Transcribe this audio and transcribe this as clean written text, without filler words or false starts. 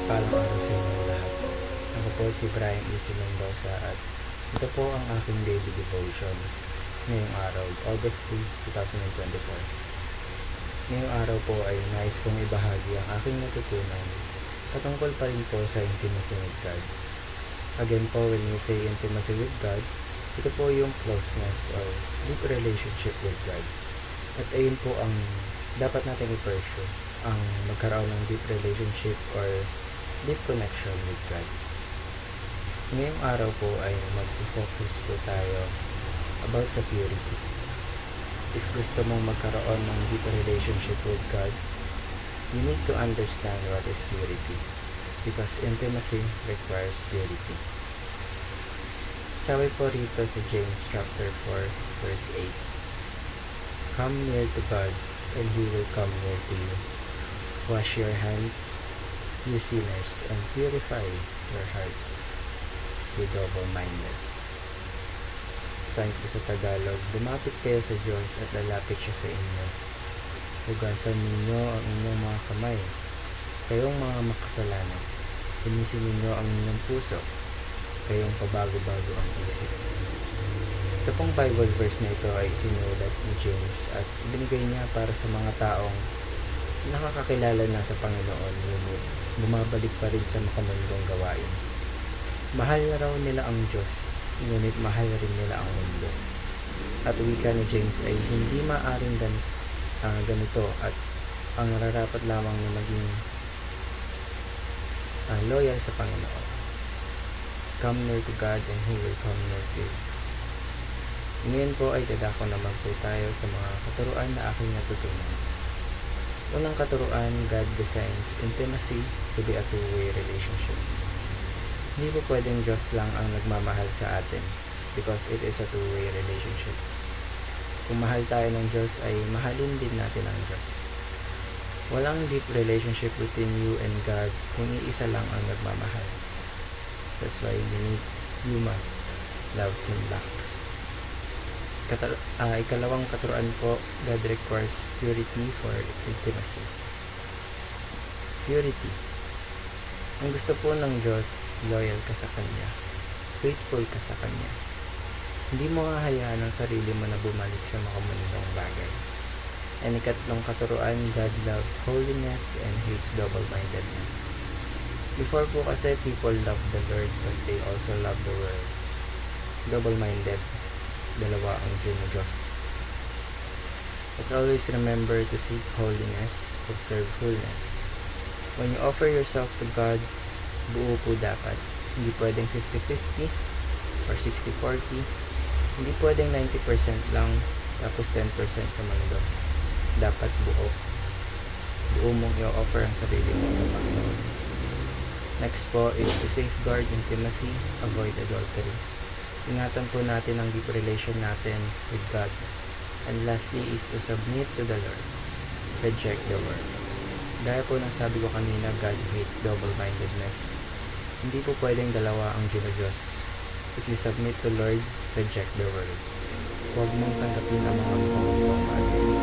Mapagpalang araw sa inyong lahat. Ako po si Brian Easy Mendoza at ito po ang aking daily devotion ngayong araw, August 2, 2024. Ngayong araw po ay nais kong ibahagi ang aking natutunan patungkol pa rin po sa intimacy with God. Again po, when we say intimacy with God, ito po yung closeness or deep relationship with God. At ayun po ang dapat natin i-pursue, ang magkaroon ng deep relationship or deep connection with God. Ngayong araw po ay mag-focus po tayo about sa purity. If gusto mong magkaroon ng deep relationship with God, you need to understand what is purity, because intimacy requires purity. Sabi po rito sa James chapter 4 verse 8, "Come near to God, and He will come near to you. Wash your hands, you sinners, and purify your hearts, you double-minded." Sabi po sa Tagalog, lumapit kayo sa Diyos at lalapit siya sa inyo. Hugasan ninyo ang inyong mga kamay, kayong mga makasalanan. Linisin ninyo ang inyong puso, kayong pabago-bago ang isip. Ito pong Bible verse na ito ay sinulat ni James at binigay niya para sa mga taong nakakakilala na sa Panginoon, ngunit bumabalik pa rin sa makamundong gawain. Mahal na raw nila ang Diyos, ngunit mahal rin nila ang mundo. At wika ni James ay hindi maaring ganito, at ang nararapat lamang na maging loyal sa Panginoon. Come near to God and He will come near to you. Ngayon po ay dadako naman po tayo sa mga katuruan na aking natutunan. Unang katuruan, God designs intimacy to be a two-way relationship. Hindi po pwedeng Diyos lang ang nagmamahal sa atin, because it is a two-way relationship. Kung mahal tayo ng Diyos, ay mahalin din natin ang Diyos. Walang deep relationship between you and God kung iisa lang ang nagmamahal. That's why you must love Him back. Ikalawang katuruan po, God requires purity for intimacy. Purity. Ang gusto po ng Diyos, loyal ka sa Kanya, faithful ka sa Kanya. Hindi mo hahayaan ang sarili mo na bumalik sa makamundong bagay. And ikatlong katuruan, God loves holiness and hates double-mindedness. Before po kasi, people love the Lord but they also love the world. Double-minded, dalawa ang Diyos. As always, remember to seek holiness, observe wholeness. When you offer yourself to God, buo po dapat. Hindi pwedeng 50-50 or 60-40. Hindi pwedeng 90% lang tapos 10% sa mundo. Dapat buo. Buo mong i-offer ang sarili mo sa Panginoon. Next po is to safeguard intimacy, avoid adultery. Ingatan po natin ang deep relation natin with God. And lastly is to submit to the Lord. Reject the world. Gaya po ng sabi ko kanina, God hates double-mindedness. Hindi po pwedeng dalawa ang Diyos. If you submit to Lord, reject the world. Huwag mong tanggapin ang mga makamundong bagay.